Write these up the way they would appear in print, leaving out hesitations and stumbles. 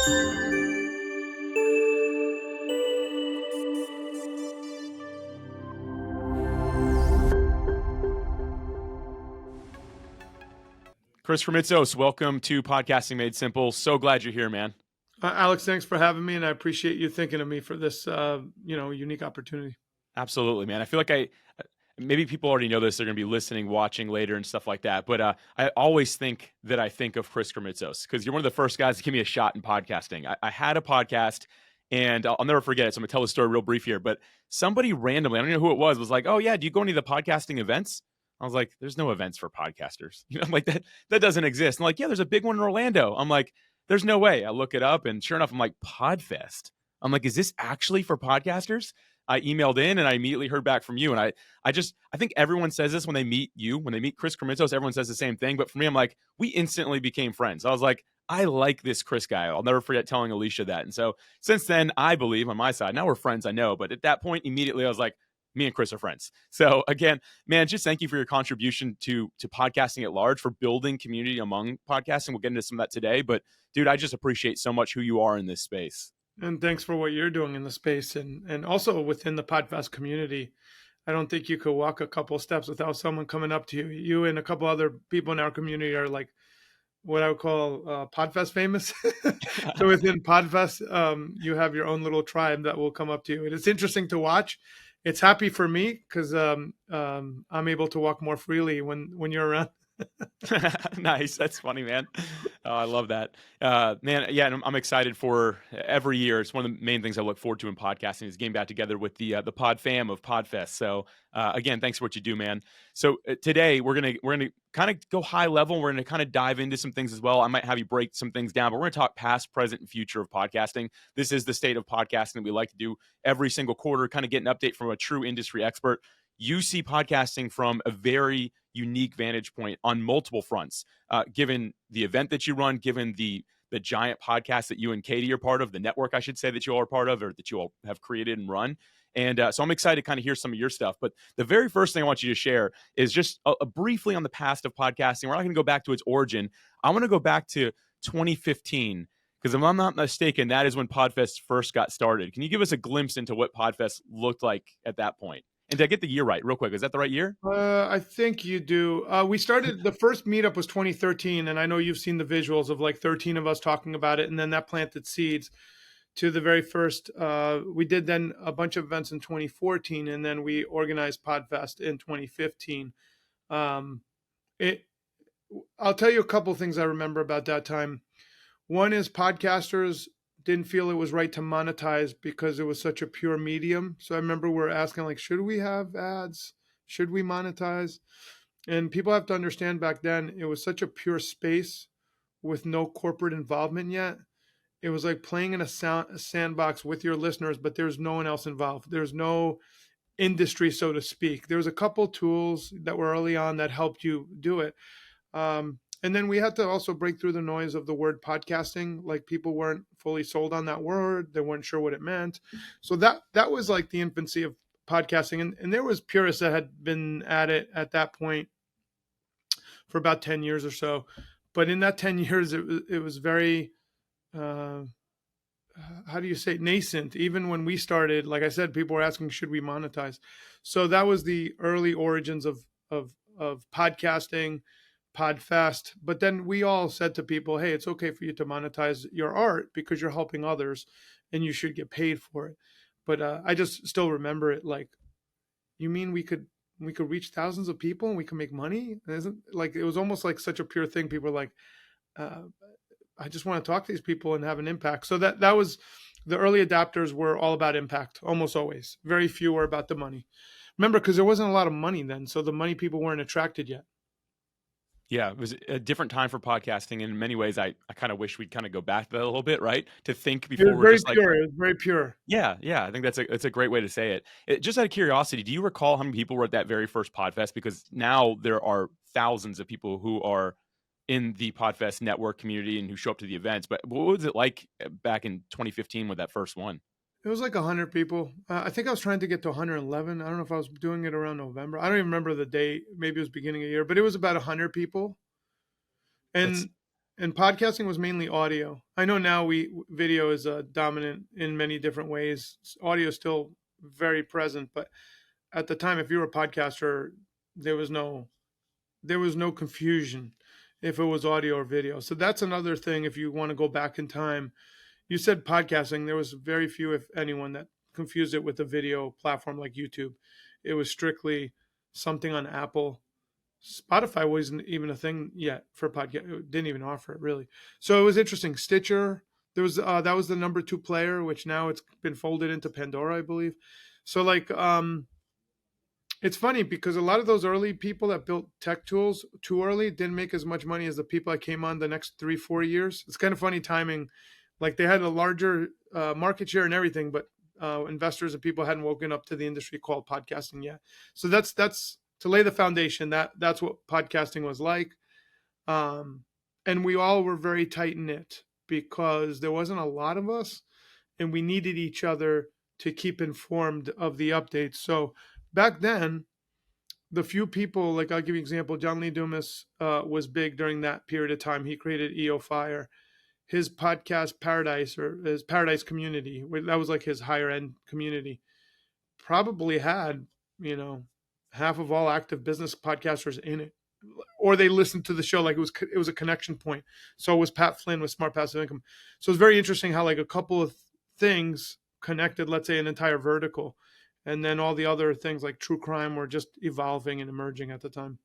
Chris Krimitsos, welcome to Podcasting Made Simple. So glad you're here, man. Alex, thanks for having me, and I appreciate you thinking of me for this, unique opportunity. Absolutely, man. I feel like maybe people already know this. They're going to be listening, watching later and stuff like that. But I always think that I think of Chris Krimitsos because you're one of the first guys to give me a shot in podcasting. I had a podcast, and I'll never forget it. So I'm going to tell the story real brief here. But somebody randomly, I don't know who it was like, oh, yeah, do you go to any of the podcasting events? I was like, there's no events for podcasters. I'm like, that doesn't exist. I'm like, yeah, there's a big one in Orlando. I'm like, there's no way. I look it up, and sure enough, I'm like, Podfest. I'm like, is this actually for podcasters? I emailed in, and I immediately heard back from you. And I think everyone says this when they meet you, when they meet Chris Krimitsos, everyone says the same thing. But for me, I'm like, we instantly became friends. I was like, I like this Chris guy. I'll never forget telling Alicia that. And so since then, I believe on my side, now we're friends, I know. But at that point, immediately, I was like, me and Chris are friends. So again, man, just thank you for your contribution to podcasting at large, for building community among podcasting. We'll get into some of that today. But dude, I just appreciate so much who you are in this space. And thanks for what you're doing in the space and also within the Podfest community. I don't think you could walk a couple steps without someone coming up to you. You and a couple other people in our community are like what I would call Podfest famous. So within Podfest, you have your own little tribe that will come up to you. And it's interesting to watch. It's happy for me because I'm able to walk more freely when you're around. Nice. That's funny, man. Oh, I love that. Man, yeah, and I'm excited for every year. It's one of the main things I look forward to in podcasting is getting back together with the pod fam of Podfest. So again, thanks for what you do, man. So today we're gonna kind of go high level. We're gonna kind of dive into some things as well. I might have you break some things down, but we're gonna talk past, present, and future of podcasting. This is the state of podcasting that we like to do every single quarter, kind of get an update from a true industry expert. You see podcasting from a very unique vantage point on multiple fronts, given the event that you run, given the giant podcast that you and Katie are part of, the network, I should say, that you all are part of, or that you all have created and run. And so I'm excited to kind of hear some of your stuff. But the very first thing I want you to share is just briefly on the past of podcasting. We're not going to go back to its origin. I want to go back to 2015, because if I'm not mistaken, that is when Podfest first got started. Can you give us a glimpse into what Podfest looked like at that point? And did I get the year right real quick? Is that the right year? I think you do. We started, the first meetup was 2013, and I know you've seen the visuals of like 13 of us talking about it, and then that planted seeds to the very first. We did then a bunch of events in 2014, and then we organized Podfest in 2015. I'll tell you a couple of things I remember about that time. One is podcasters didn't feel it was right to monetize because it was such a pure medium. So I remember we're asking like, should we have ads? Should we monetize? And people have to understand back then, it was such a pure space with no corporate involvement yet. It was like playing in a sandbox with your listeners, but there's no one else involved. There's no industry, so to speak. There was a couple tools that were early on that helped you do it. And then we had to also break through the noise of the word podcasting. Like people weren't fully sold on that word. They weren't sure what it meant. So that was like the infancy of podcasting. And there was purists that had been at it at that point for about 10 years or so. But in that 10 years, it was very, how do you say, nascent. Even when we started, like I said, people were asking, should we monetize? So that was the early origins of podcasting, Podfest. But then we all said to people, hey, it's okay for you to monetize your art because you're helping others and you should get paid for it. But I just still remember it like, you mean we could reach thousands of people and we can make money? It was almost like such a pure thing. People were like, I just want to talk to these people and have an impact. So that was, the early adapters were all about impact, almost always. Very few were about the money. Remember, because there wasn't a lot of money then. So the money people weren't attracted yet. Yeah, it was a different time for podcasting. In many ways, I kind of wish we'd kind of go back to that a little bit, right? To think before we're just like, it was very pure. Yeah. I think that's a great way to say it. Just out of curiosity, do you recall how many people were at that very first Podfest? Because now there are thousands of people who are in the Podfest network community and who show up to the events. But what was it like back in 2015 with that first one? It was like 100 people. I think I was trying to get to 111. I don't know if I was doing it around November. I don't even remember the date. Maybe it was beginning of the year, but it was about 100 people. And And podcasting was mainly audio. I know now video is dominant in many different ways. Audio is still very present, but at the time, if you were a podcaster, there was no there was no confusion if it was audio or video. So that's another thing. If you want to go back in time, you said podcasting. There was very few, if anyone, that confused it with a video platform like YouTube. It was strictly something on Apple. Spotify wasn't even a thing yet for podcast. It didn't even offer it really. So it was interesting. Stitcher, there was that was the number two player, which now it's been folded into Pandora, I believe. So like it's funny because a lot of those early people that built tech tools too early didn't make as much money as the people that came on the next 3-4 years. It's kind of funny timing. Like they had a larger market share and everything, but investors and people hadn't woken up to the industry called podcasting yet. So that's to lay the foundation. That's what podcasting was like, and we all were very tight knit because there wasn't a lot of us, and we needed each other to keep informed of the updates. So back then, the few people, like I'll give you an example, John Lee Dumas was big during that period of time. He created EO Fire. His podcast Paradise, or his Paradise community, that was like his higher end community, probably had, half of all active business podcasters in it. Or they listened to the show like it was a connection point. So it was Pat Flynn with Smart Passive Income. So it's very interesting how like a couple of things connected, let's say, an entire vertical. And then all the other things like true crime were just evolving and emerging at the time.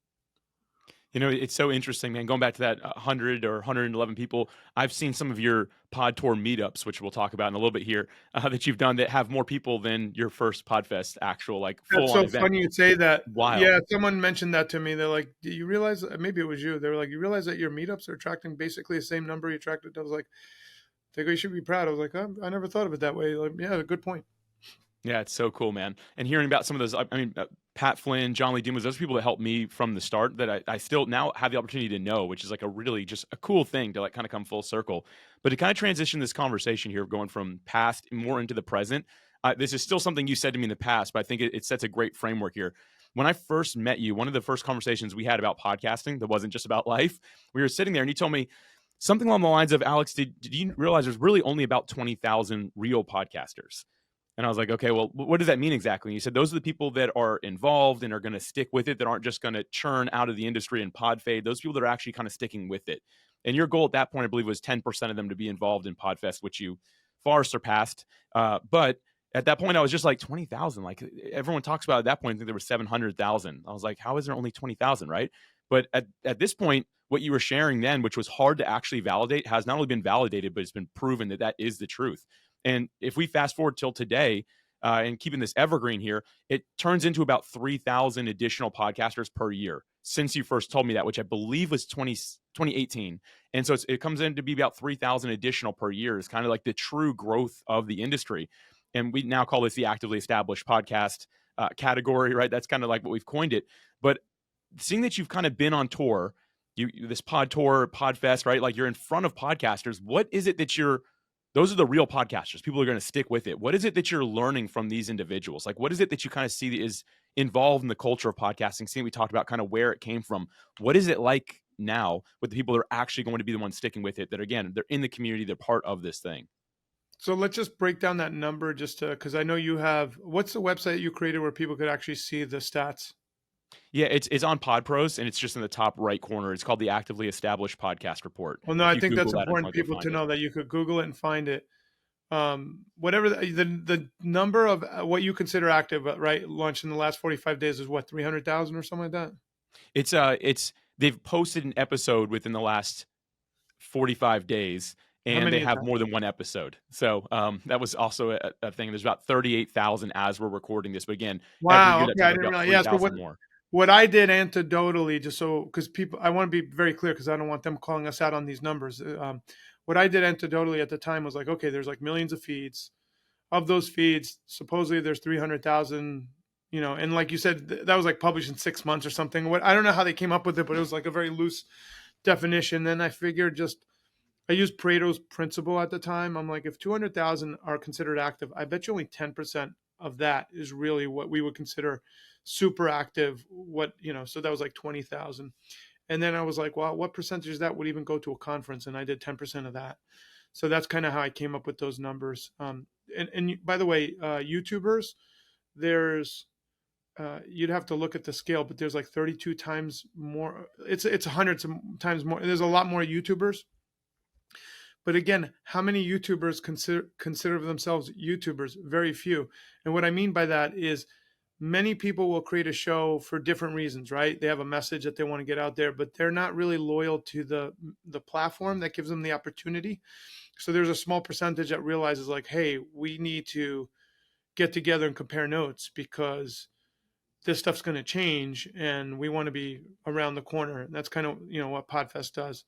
It's so interesting, man. Going back to that 100 or 111 people, I've seen some of your pod tour meetups, which we'll talk about in a little bit here, that you've done that have more people than your first Podfest actual, like, That's full-on so event. funny you say that. Wild. Yeah, someone mentioned that to me. They're like, "Do you realize?" Maybe it was you. They were like, "You realize that your meetups are attracting basically the same number you attracted?" I was like, "They go, you should be proud." I was like, "I never thought of it that way." Like, yeah, good point. Yeah, it's so cool, man. And hearing about some of those, Pat Flynn, John Lee Dumas, those people that helped me from the start that I still now have the opportunity to know, which is like a really just a cool thing to like kind of come full circle. But to kind of transition this conversation here, going from past more into the present, this is still something you said to me in the past, but I think it sets a great framework here. When I first met you, one of the first conversations we had about podcasting that wasn't just about life, we were sitting there and you told me something along the lines of, Alex, did you realize there's really only about 20,000 real podcasters? And I was like, okay, well, what does that mean exactly? And you said those are the people that are involved and are going to stick with it, that aren't just going to churn out of the industry and pod fade. Those people that are actually kind of sticking with it. And your goal at that point, I believe, was 10% of them to be involved in Podfest, which you far surpassed. But at that point, I was just like 20,000. Like everyone talks about at that point, I think there were 700,000. I was like, how is there only 20,000, right? But at this point, what you were sharing then, which was hard to actually validate, has not only been validated, but it's been proven that that is the truth. And if we fast forward till today, and keeping this evergreen here, it turns into about 3,000 additional podcasters per year since you first told me that, which I believe was 2018. And so it comes in to be about 3,000 additional per year. It's kind of like the true growth of the industry. And we now call this the actively established podcast category, right? That's kind of like what we've coined it. But seeing that you've kind of been on tour, this pod tour, Podfest, right? Like you're in front of podcasters. What is it that those are the real podcasters. People are going to stick with it. What is it that you're learning from these individuals? Like, what is it that you kind of see is involved in the culture of podcasting? Seeing we talked about kind of where it came from. What is it like now with the people that are actually going to be the ones sticking with it? That again, they're in the community. They're part of this thing. So let's just break down that number because I know you have, what's the website you created where people could actually see the stats? Yeah, it's on PodPros, and it's just in the top right corner. It's called the Actively Established Podcast Report. Well, no, If I you think Google that's that, I important think you'll people find to it. know that you could Google it and find it. Whatever the number of what you consider active, right? Launched in the last 45 days is what, 300,000 or something like that? It's they've posted an episode within the last 45 days, How and many they is have that? more than one episode. So that was also a thing. There's about 38,000 as we're recording this. But again, every Wow. year that Okay. I totals didn't about realize. Yes. But 3,000 more. what I did anecdotally, just so, because people, I want to be very clear because I don't want them calling us out on these numbers. What I did anecdotally at the time was like, okay, there's like millions of feeds. Of those feeds, supposedly there's 300,000, and like you said, that was like published in 6 months or something. What, I don't know how they came up with it, but it was like a very loose definition. Then I figured I used Pareto's principle at the time. I'm like, if 200,000 are considered active, I bet you only 10% of that is really what we would consider super active. So that was like 20,000. And then I was like, well, what percentage of that would even go to a conference? And I did 10% of that. So that's kind of how I came up with those numbers. And by the way, YouTubers, there's you'd have to look at the scale, but there's like 32 times more. It's hundreds of times more. There's a lot more YouTubers. But again, how many YouTubers consider themselves YouTubers? Very few. And what I mean by that is many people will create a show for different reasons, right? They have a message that they want to get out there, but they're not really loyal to the platform that gives them the opportunity. So there's a small percentage that realizes like, hey, we need to get together and compare notes because this stuff's going to change and we want to be around the corner. And that's kind of, what Podfest does.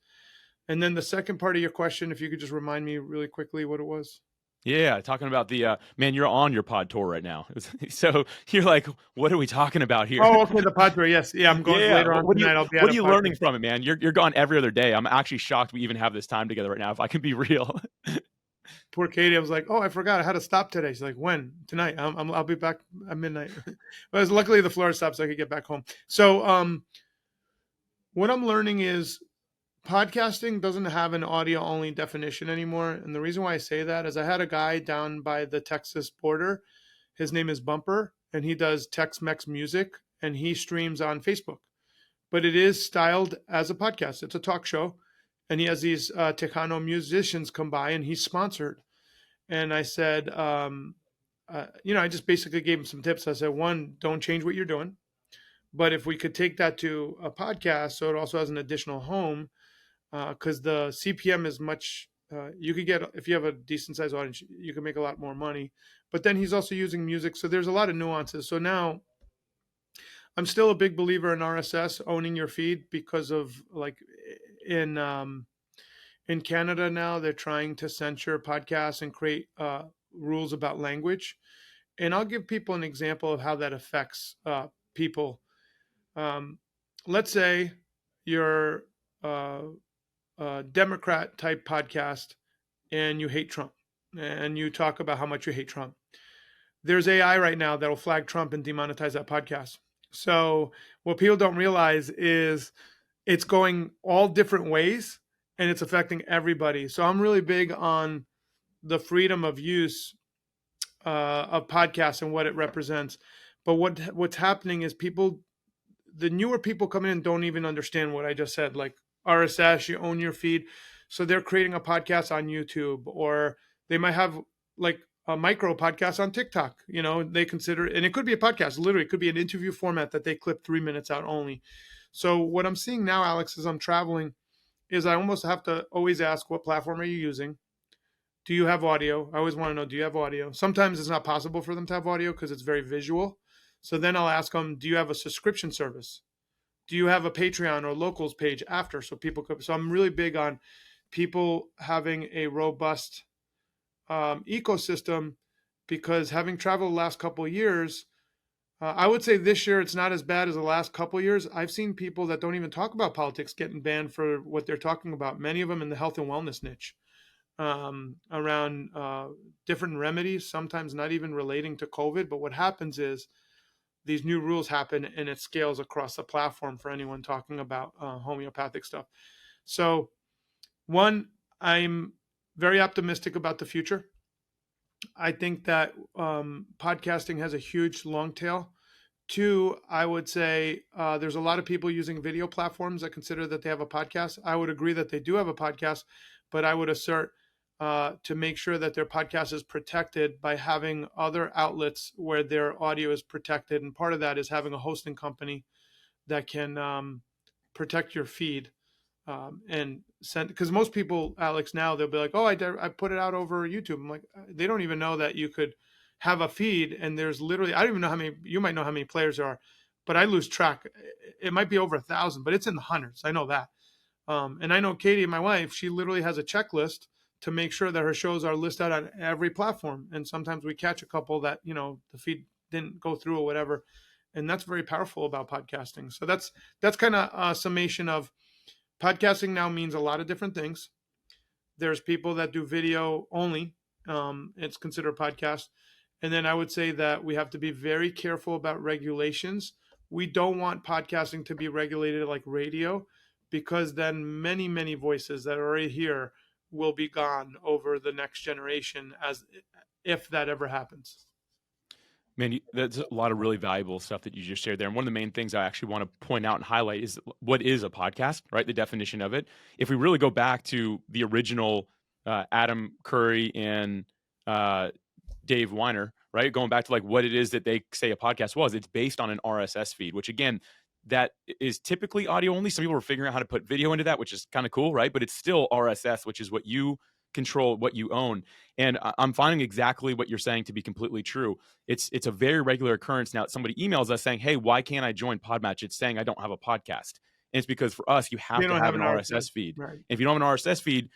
And then the second part of your question, if you could just remind me really quickly what it was. Yeah, talking about the man, you're on your pod tour right now. So you're like, what are we talking about here? Oh, okay, the pod tour. Yes, yeah, I'm going Yeah, later on what are you tonight. I'll be at what a are you pod learning tour. from it, man? You're gone every other day. I'm actually shocked we even have this time together right now, if I can be real. Poor Katie, I was like, oh, I forgot I had to stop today. She's like, when? Tonight. I'll be back at midnight. But luckily the Florida stopped so I could get back home. So what I'm learning is podcasting doesn't have an audio only definition anymore. And the reason why I say that is I had a guy down by the Texas border. His name is Bumper, and he does Tex-Mex music, and he streams on Facebook. But it is styled as a podcast. It's a talk show, and he has these Tejano musicians come by, and he's sponsored. And I said, I just basically gave him some tips. I said, one, don't change what you're doing. But if we could take that to a podcast, so it also has an additional home, because the CPM is much. You could get, if you have a decent sized audience, you can make a lot more money. But then he's also using music, so there's a lot of nuances. So now, I'm still a big believer in RSS owning your feed because of like in in Canada now they're trying to censor podcasts and create rules about language. And I'll give people an example of how that affects people. Um, let's say you're a Democrat type podcast and you hate Trump and you talk about how much you hate Trump. There's AI right now that'll flag Trump and demonetize that podcast. So what people don't realize is it's going all different ways and it's affecting everybody. So I'm really big on the freedom of use of podcasts and what it represents. But what's happening is the newer people coming in don't even understand what I just said. Like RSS, you own your feed. So they're creating a podcast on YouTube, or they might have like a micro podcast on TikTok. They consider, and it could be a podcast, literally, it could be an interview format that they clip 3 minutes out only. So what I'm seeing now, Alex, as I'm traveling, is I almost have to always ask, what platform are you using? Do you have audio? I always want to know, do you have audio? Sometimes it's not possible for them to have audio because it's very visual. So then I'll ask them, do you have a subscription service? Do you have a Patreon or locals page after? So I'm really big on people having a robust ecosystem, because having traveled the last couple of years, I would say this year it's not as bad as the last couple of years. I've seen people that don't even talk about politics getting banned for what they're talking about, many of them in the health and wellness niche, around different remedies, sometimes not even relating to COVID. But what happens is these new rules happen and it scales across the platform for anyone talking about homeopathic stuff. So one, I'm very optimistic about the future. I think that podcasting has a huge long tail. Two, I would say there's a lot of people using video platforms that consider that they have a podcast. I would agree that they do have a podcast, but I would assert to make sure that their podcast is protected by having other outlets where their audio is protected. And part of that is having a hosting company that can protect your feed and send. Because most people, Alex, now they'll be like, "Oh, I put it out over YouTube." I'm like, they don't even know that you could have a feed, and there's literally, I don't even know how many. You might know how many players there are, but I lose track. It might be over 1,000, but it's in the hundreds. I know that. And I know Katie, my wife, she literally has a checklist to make sure that her shows are listed on every platform. And sometimes we catch a couple that, the feed didn't go through or whatever. And that's very powerful about podcasting. So that's kind of a summation of podcasting now means a lot of different things. There's people that do video only. It's considered a podcast. And then I would say that we have to be very careful about regulations. We don't want podcasting to be regulated like radio, because then many, many voices that are already here will be gone over the next generation, as if that ever happens. Man, that's a lot of really valuable stuff that you just shared there. And one of the main things I actually want to point out and highlight is what is a podcast, right? The definition of it. If we really go back to the original Adam Curry and Dave Weiner, right? Going back to like what it is that they say a podcast was, it's based on an RSS feed, which again, that is typically audio only. Some people are figuring out how to put video into that, which is kind of cool, right? But it's still RSS, which is what you control, what you own. And I'm finding exactly what you're saying to be completely true. It's a very regular occurrence now that somebody emails us saying, "Hey, why can't I join PodMatch? It's saying I don't have a podcast." And it's because for us, you have We to don't have have an an RSS RSS, feed. right? And if you don't have an RSS feed,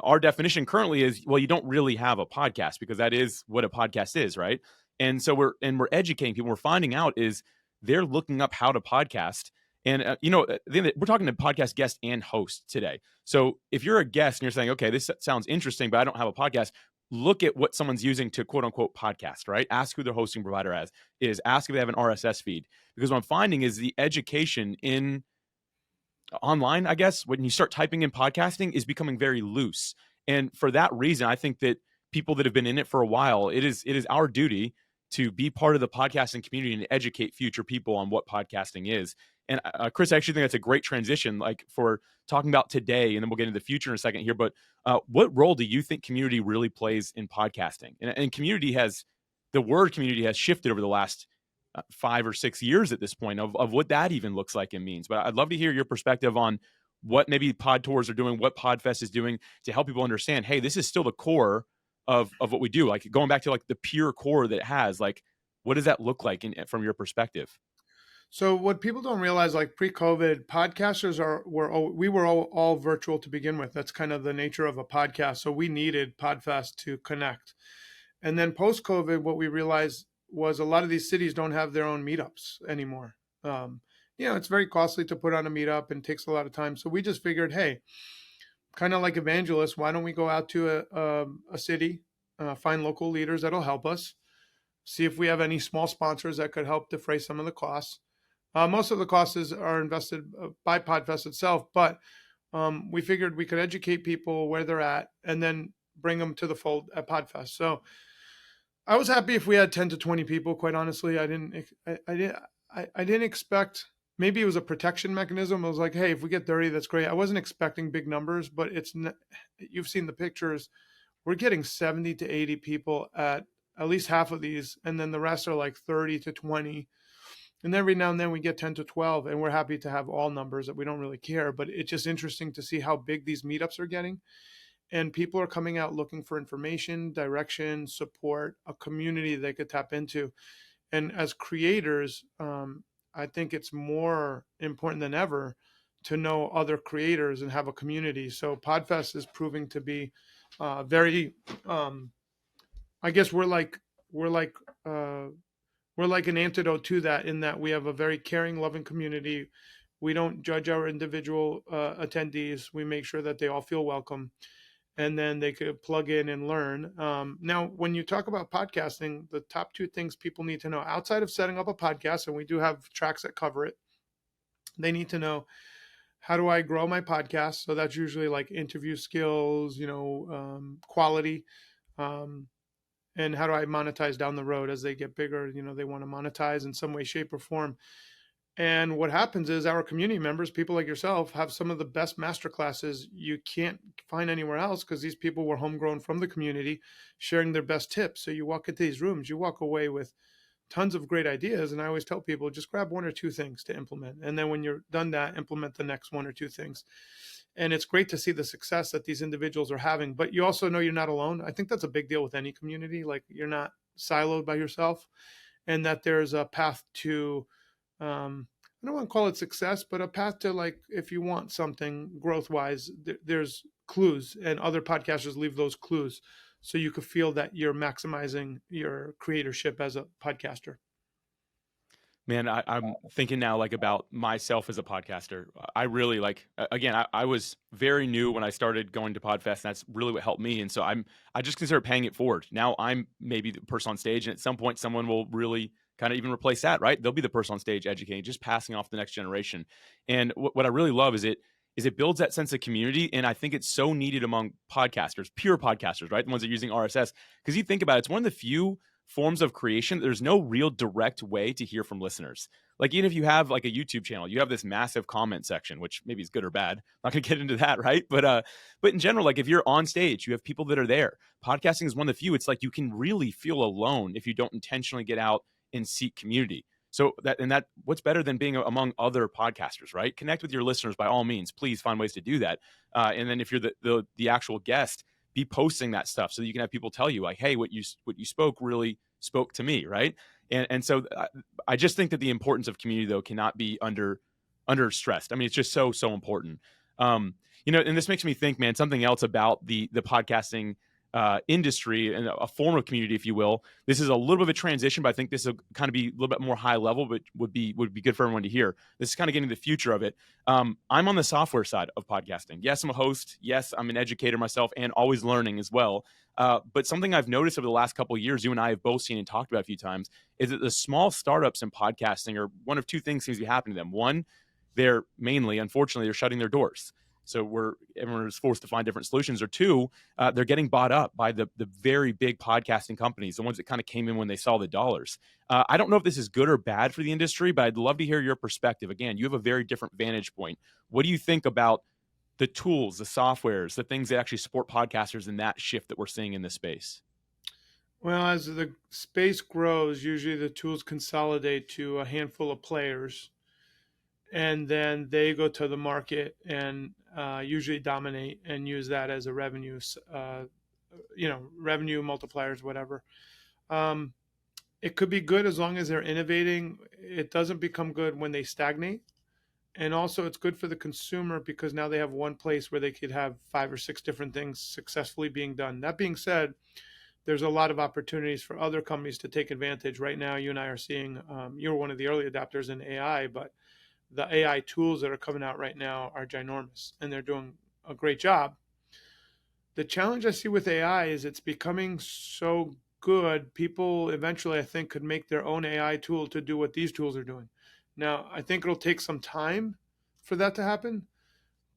our definition currently is, well, you don't really have a podcast, because that is what a podcast is, right? And so we're educating people. We're finding out is they're looking up how to podcast. And we're talking to podcast guest and host today. So if you're a guest and you're saying, okay, this sounds interesting, but I don't have a podcast, look at what someone's using to quote unquote podcast, right? Ask who their hosting provider is. Ask if they have an RSS feed. Because what I'm finding is the education in online, I guess, when you start typing in podcasting, is becoming very loose. And for that reason, I think that people that have been in it for a while, it is our duty to be part of the podcasting community and educate future people on what podcasting is. And Chris, I actually think that's a great transition, like for talking about today, and then we'll get into the future in a second here. But what role do you think community really plays in podcasting? And the word community has shifted over the last 5 or 6 years at this point of what that even looks like and means. But I'd love to hear your perspective on what maybe Pod Tours are doing, what Podfest is doing to help people understand, hey, this is still the core of what we do. Like going back to like the pure core that it has, like, what does that look like from your perspective? So what people don't realize, like pre-COVID, podcasters we were all virtual to begin with. That's kind of the nature of a podcast. So we needed Podfest to connect. And then post-COVID, what we realized was a lot of these cities don't have their own meetups anymore. It's very costly to put on a meetup and takes a lot of time. So we just figured, hey, kind of like evangelists, why don't we go out to a city, find local leaders that'll help us, see if we have any small sponsors that could help defray some of the costs. Most of the costs are invested by Podfest itself, but we figured we could educate people where they're at and then bring them to the fold at Podfest. So I was happy if we had 10 to 20 people. Quite honestly, I didn't expect. Maybe it was a protection mechanism. I was like, hey, if we get 30, that's great. I wasn't expecting big numbers, but you've seen the pictures. We're getting 70 to 80 people at least half of these, and then the rest are like 30 to 20. And every now and then we get 10 to 12, and we're happy to have all numbers that we don't really care. But it's just interesting to see how big these meetups are getting. And people are coming out looking for information, direction, support, a community they could tap into. And as creators, I think it's more important than ever to know other creators and have a community. So Podfest is proving to be very. I guess we're like an antidote to that, in that we have a very caring, loving community. We don't judge our individual attendees. We make sure that they all feel welcome, and then they could plug in and learn. Now, when you talk about podcasting, the top two things people need to know outside of setting up a podcast, and we do have tracks that cover it, they need to know, how do I grow my podcast? So that's usually like interview skills, quality, and how do I monetize down the road as they get bigger? They want to monetize in some way, shape, or form. And what happens is our community members, people like yourself, have some of the best masterclasses you can't find anywhere else, because these people were homegrown from the community, sharing their best tips. So you walk into these rooms, you walk away with tons of great ideas. And I always tell people, just grab one or two things to implement. And then when you're done that, implement the next one or two things. And it's great to see the success that these individuals are having. But you also know you're not alone. I think that's a big deal with any community. Like, you're not siloed by yourself, and that there's a path to, I don't want to call it success, but a path to, like, if you want something growth wise, there's clues, and other podcasters leave those clues, so you could feel that you're maximizing your creatorship as a podcaster. Man, I'm thinking now like about myself as a podcaster. I really again, I was very new when I started going to Podfest, and that's really what helped me. And so I just consider paying it forward. Now I'm maybe the person on stage, and at some point someone will really kind of even replace that, right? They'll be the person on stage educating, just passing off the next generation. And what I really love is is it builds that sense of community. And I think it's so needed among podcasters, pure podcasters, right? The ones that are using RSS. Because you think about it, it's one of the few forms of creation. There's no real direct way to hear from listeners. Like, even if you have like a YouTube channel, you have this massive comment section, which maybe is good or bad. I'm not gonna get into that, right? But in general, like if you're on stage, you have people that are there. Podcasting is one of the few. It's like you can really feel alone if you don't intentionally get out and seek community. So that what's better than being among other podcasters, right? Connect with your listeners by all means. Please find ways to do that. And then if you're the actual guest, be posting that stuff so that you can have people tell you like, hey, what you spoke really spoke to me, right? And so I just think that the importance of community though cannot be under stressed. I mean, it's just so important. And this makes me think, man, something else about the podcasting industry and a form of community, if you will. This is a little bit of a transition, but I think this will kind of be a little bit more high level, but would be good for everyone to hear. This is kind of getting the future of it. I'm on the software side of podcasting. Yes, I'm a host. Yes, I'm an educator myself and always learning as well. But something I've noticed over the last couple of years, you and I have both seen and talked about a few times, is that the small startups in podcasting are one of two things seems to be happening to them. One, unfortunately, they're shutting their doors. So everyone is forced to find different solutions. Or two, they're getting bought up by the very big podcasting companies, the ones that kind of came in when they saw the dollars. I don't know if this is good or bad for the industry, but I'd love to hear your perspective. Again, you have a very different vantage point. What do you think about the tools, the softwares, the things that actually support podcasters in that shift that we're seeing in this space? Well, as the space grows, usually the tools consolidate to a handful of players, and then they go to the market and usually dominate and use that as a revenue, revenue multipliers, whatever. It could be good as long as they're innovating. It doesn't become good when they stagnate. And also, it's good for the consumer because now they have one place where they could have 5 or 6 different things successfully being done. That being said, there's a lot of opportunities for other companies to take advantage. Right now, you and I are seeing, you're one of the early adopters in AI, but the AI tools that are coming out right now are ginormous and they're doing a great job. The challenge I see with AI is it's becoming so good. People eventually, I think, could make their own AI tool to do what these tools are doing. Now, I think it'll take some time for that to happen,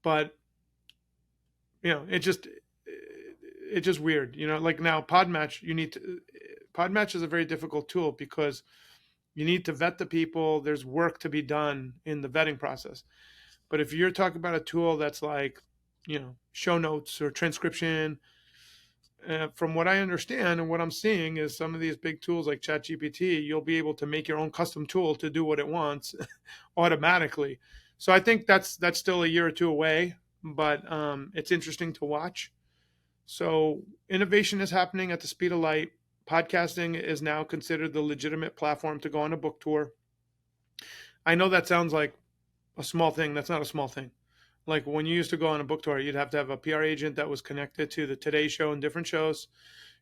but it's just weird. Like now PodMatch, PodMatch is a very difficult tool because you need to vet the people. There's work to be done in the vetting process. But if you're talking about a tool that's like, show notes or transcription, from what I understand and what I'm seeing is some of these big tools like ChatGPT, you'll be able to make your own custom tool to do what it wants automatically. So I think that's still a year or two away, but it's interesting to watch. So innovation is happening at the speed of light. Podcasting is now considered the legitimate platform to go on a book tour. I know that sounds like a small thing. That's not a small thing. Like when you used to go on a book tour, you'd have to have a PR agent that was connected to the Today Show and different shows.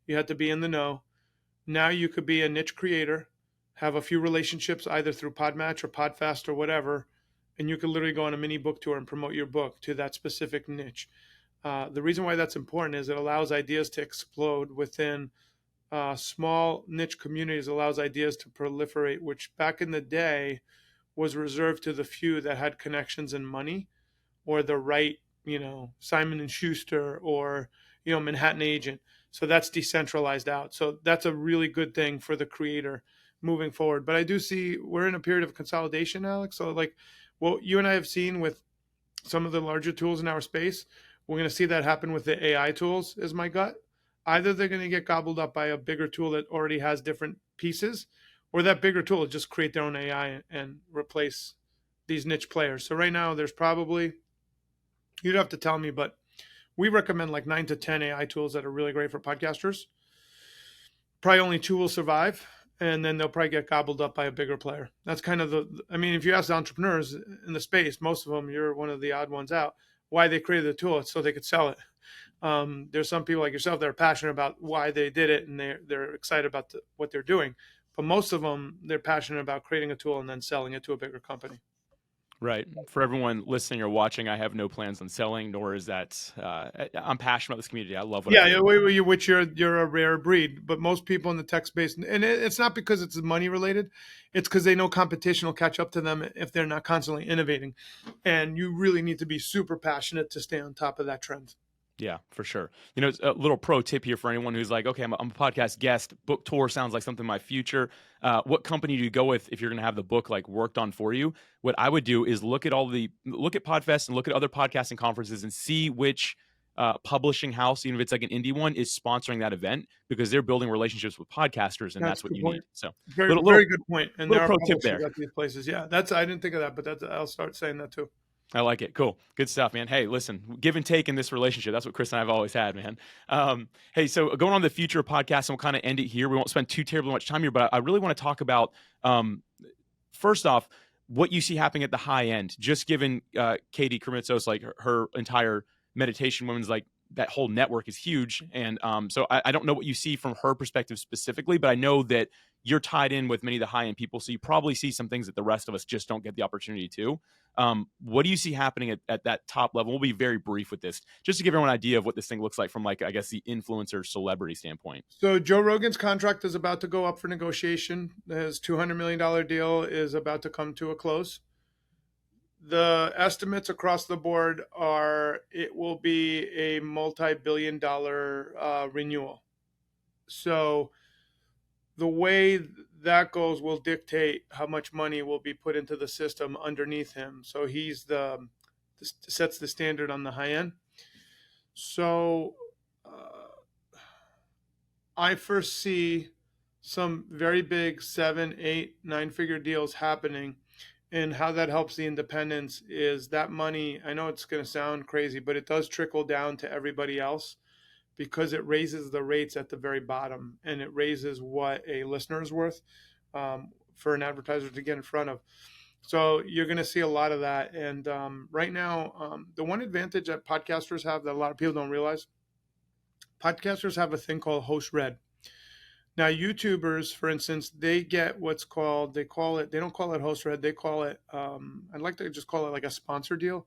You had to be in the know. Now you could be a niche creator, have a few relationships either through PodMatch or Podfest or whatever, and you could literally go on a mini book tour and promote your book to that specific niche. The reason why that's important is it allows ideas to explode within small niche communities, allows ideas to proliferate, which back in the day was reserved to the few that had connections and money or the right, Simon and Schuster or, Manhattan agent. So that's decentralized out. So that's a really good thing for the creator moving forward. But I do see we're in a period of consolidation, Alex. So like what you and I have seen with some of the larger tools in our space, we're going to see that happen with the AI tools is my gut. Either they're going to get gobbled up by a bigger tool that already has different pieces, or that bigger tool will just create their own AI and replace these niche players. So right now there's probably, you'd have to tell me, but we recommend like 9 to 10 AI tools that are really great for podcasters. Probably only 2 will survive, and then they'll probably get gobbled up by a bigger player. That's kind of if you ask the entrepreneurs in the space, most of them, you're one of the odd ones out. Why they created the tool, it's so they could sell it. There's some people like yourself that are passionate about why they did it, and they're excited about what they're doing. But most of them, they're passionate about creating a tool and then selling it to a bigger company. Right. For everyone listening or watching, I have no plans on selling, nor is that I'm passionate about this community. I love what I Yeah, do. which you're a rare breed, but most people in the tech space, and it's not because it's money related, it's because they know competition will catch up to them if they're not constantly innovating, and you really need to be super passionate to stay on top of that trend. Yeah, for sure. You know, it's a little pro tip here for anyone who's like, okay, I'm a podcast guest. Book tour sounds like something in my future. What company do you go with if you're going to have the book like worked on for you? What I would do is look at Podfest and look at other podcasting conferences and see which publishing house, even if it's like an indie one, is sponsoring that event because they're building relationships with podcasters, and That's that's a what good you point. need. So, Very little little very good point. And little there are pro tip publishers there. at these places. Yeah, that's I didn't think of that, but that's I'll start saying that too. I like it. Cool. Good stuff, man. Hey, listen, give and take in this relationship. That's what Chris and I have always had, man. Hey, so going on to the future of podcasts, and we'll kind of end it here. We won't spend too terribly much time here, but I really want to talk about, first off, what you see happening at the high end. Just given Katie Krimitsos, like her entire meditation women's like that whole network is huge. And so I don't know what you see from her perspective specifically, but I know that you're tied in with many of the high end people. So you probably see some things that the rest of us just don't get the opportunity to. What do you see happening at that top level? We'll be very brief with this, just to give everyone an idea of what this thing looks like from like, I guess, the influencer celebrity standpoint. So Joe Rogan's contract is about to go up for negotiation. His $200 million deal is about to come to a close. The estimates across the board are it will be a multi-billion-dollar renewal. So the way that goes will dictate how much money will be put into the system underneath him. So he's the sets the standard on the high end. So I first see some very big 7, 8, 9 figure deals happening. And how that helps the independents is that money. I know it's going to sound crazy, but it does trickle down to everybody else because it raises the rates at the very bottom and it raises what a listener is worth for an advertiser to get in front of. So you're going to see a lot of that. And right now, the one advantage that podcasters have that a lot of people don't realize, podcasters have a thing called host read. Now, YouTubers, for instance, they get what's called, they don't call it host read, they call it, I'd like to just call it like a sponsor deal.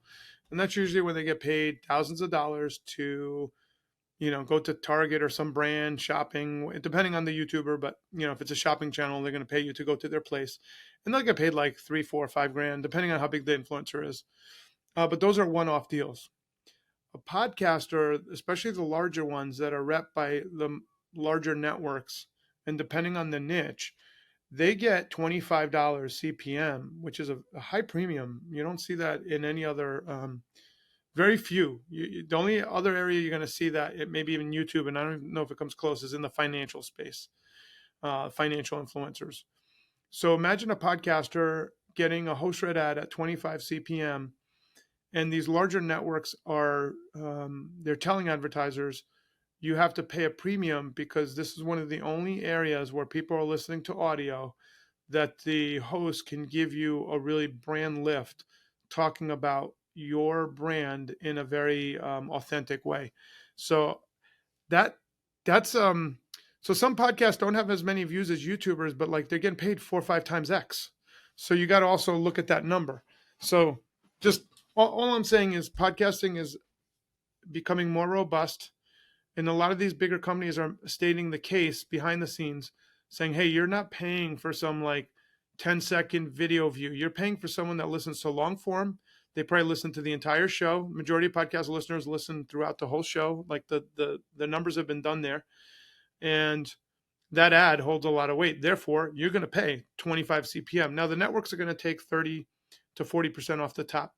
And that's usually when they get paid thousands of dollars to, go to Target or some brand shopping, depending on the YouTuber. But, if it's a shopping channel, they're going to pay you to go to their place. And they'll get paid like 3, 4, 5 grand, depending on how big the influencer is. But those are one-off deals. A podcaster, especially the larger ones that are rep by the larger networks, and depending on the niche, they get $25 CPM, which is a high premium. You don't see that in any other, very few. The only other area you're going to see that, it maybe even YouTube, and I don't even know if it comes close, is in the financial space, financial influencers. So imagine a podcaster getting a host read ad at 25 CPM, and these larger networks are, they're telling advertisers, you have to pay a premium because this is one of the only areas where people are listening to audio that the host can give you a really brand lift, talking about your brand in a very authentic way. So that that's so some podcasts don't have as many views as YouTubers, but like they're getting paid 4 or 5 times X. So you got to also look at that number. So just all I'm saying is podcasting is becoming more robust, and a lot of these bigger companies are stating the case behind the scenes, saying, hey, you're not paying for some like 10-second video view. You're paying for someone that listens to long form. They probably listen to the entire show. Majority of podcast listeners listen throughout the whole show. Like the numbers have been done there. And that ad holds a lot of weight. Therefore, you're going to pay 25 CPM. Now, the networks are going to take 30 to 40% off the top.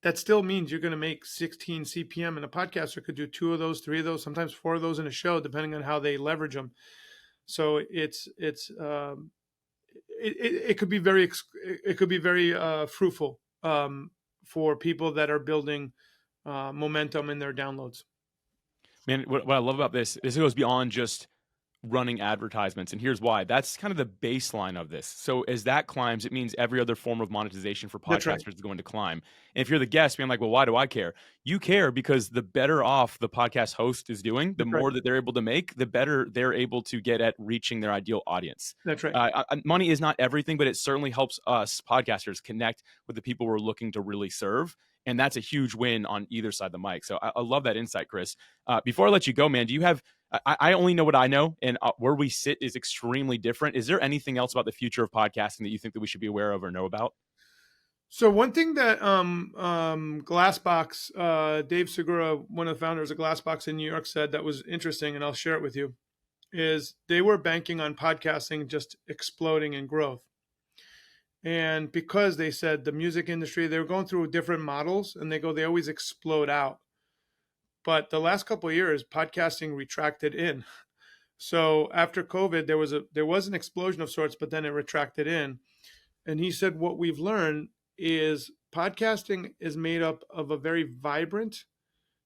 That still means you're going to make 16 CPM, and a podcaster could do 2 of those, 3 of those, sometimes 4 of those in a show, depending on how they leverage them. So it could be very fruitful for people that are building momentum in their downloads. Man, what I love about this goes beyond just running advertisements. And here's why. That's kind of the baseline of this. So as that climbs, it means every other form of monetization for That's right. podcasters is going to climb. And if you're the guest being like, well, why do I care? You care because the better off the podcast host is doing, the That's right. more that they're able to make, the better they're able to get at reaching their ideal audience. That's right. Money is not everything, but it certainly helps us podcasters connect with the people we're looking to really serve. And that's a huge win on either side of the mic. So I love that insight, Chris. Before I let you go, man, do you have I only know what I know, and where we sit is extremely different. Is there anything else about the future of podcasting that you think that we should be aware of or know about? So one thing that Glassbox, Dave Segura, one of the founders of Glassbox in New York, said that was interesting, and I'll share it with you, is they were banking on podcasting just exploding in growth. And because they said the music industry, they were going through different models, and they always explode out. But the last couple of years, podcasting retracted in. So after COVID, there was an explosion of sorts, but then it retracted in. And he said what we've learned is podcasting is made up of a very vibrant,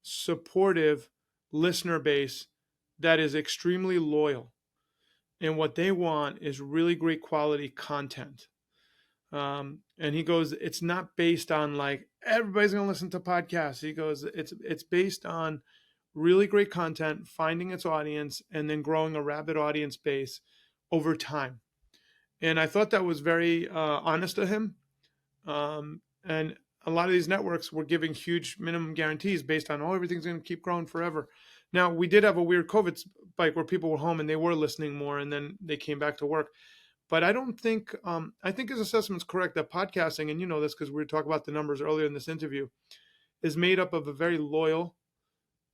supportive listener base that is extremely loyal. And what they want is really great quality content. And he goes, it's not based on like everybody's going to listen to podcasts. He goes, it's based on really great content, finding its audience, and then growing a rabid audience base over time. And I thought that was very honest of him. And a lot of these networks were giving huge minimum guarantees based on, oh, everything's going to keep growing forever. Now, we did have a weird COVID spike where people were home and they were listening more, and then they came back to work. But I don't think, I think his assessment is correct that podcasting, and you know this because we were talking about the numbers earlier in this interview, is made up of a very loyal,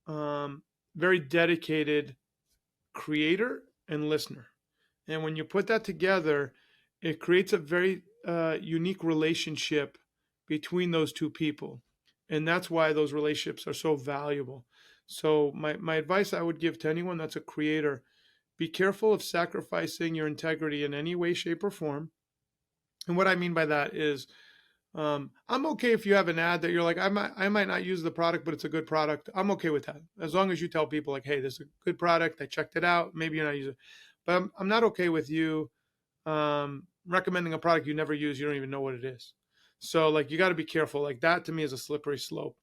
very dedicated creator and listener. And when you put that together, it creates a very unique relationship between those two people. And that's why those relationships are so valuable. So my advice I would give to anyone that's a creator, be careful of sacrificing your integrity in any way, shape, or form. And what I mean by that is, I'm okay if you have an ad that you're like, I might not use the product, but it's a good product. I'm okay with that. As long as you tell people like, hey, this is a good product. I checked it out. Maybe you're not using it. But I'm not okay with you recommending a product you never use. You don't even know what it is. So like, you got to be careful. Like that to me is a slippery slope.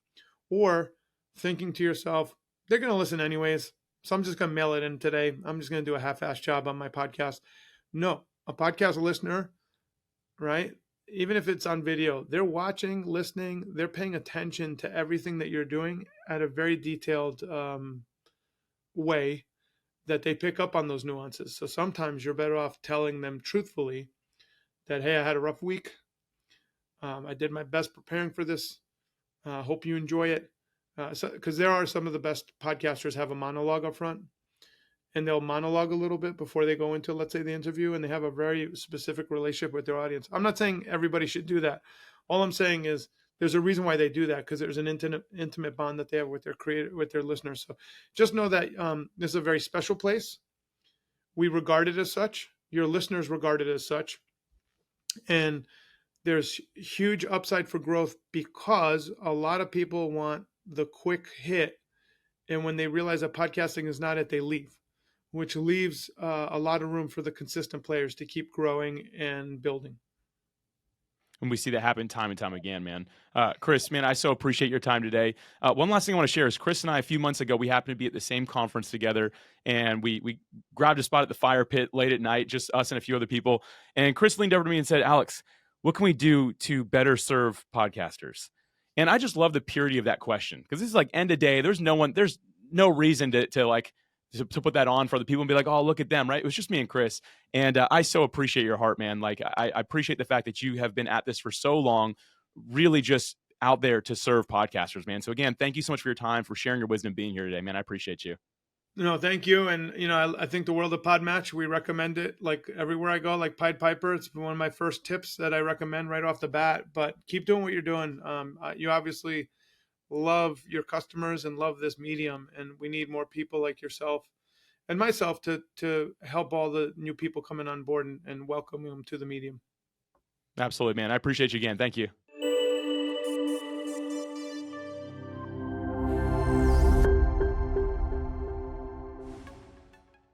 Or thinking to yourself, they're going to listen anyways. So I'm just going to mail it in today. I'm just going to do a half-assed job on my podcast. No, a podcast listener, right? Even if it's on video, they're watching, listening, they're paying attention to everything that you're doing at a very detailed way that they pick up on those nuances. So sometimes you're better off telling them truthfully that, hey, I had a rough week. I did my best preparing for this. Hope you enjoy it. Because there are some of the best podcasters have a monologue up front, and they'll monologue a little bit before they go into, let's say, the interview, and they have a very specific relationship with their audience. I'm not saying everybody should do that. All I'm saying is there's a reason why they do that, because there's an intimate bond that they have with their creator, with their listeners. So just know that this is a very special place. We regard it as such. Your listeners regard it as such. And there's huge upside for growth because a lot of people want the quick hit. And when they realize that podcasting is not it, they leave, which leaves a lot of room for the consistent players to keep growing and building. And we see that happen time and time again, man. Chris, man, I so appreciate your time today. One last thing I want to share is Chris and I, a few months ago, we happened to be at the same conference together, and we grabbed a spot at the fire pit late at night, just us and a few other people. And Chris leaned over to me and said, Alex, what can we do to better serve podcasters? And I just love the purity of that question, because this is like end of day. There's no reason to put that on for other people and be like, oh, look at them, right? It was just me and Chris. And I so appreciate your heart, man. Like, I appreciate the fact that you have been at this for so long, really just out there to serve podcasters, man. So again, thank you so much for your time, for sharing your wisdom, being here today, man. I appreciate you. No, thank you. And, I think the world of PodMatch, we recommend it like everywhere I go, like Pied Piper. It's been one of my first tips that I recommend right off the bat. But keep doing what you're doing. You obviously love your customers and love this medium. And we need more people like yourself and myself to help all the new people coming on board and welcome them to the medium. Absolutely, man. I appreciate you again. Thank you.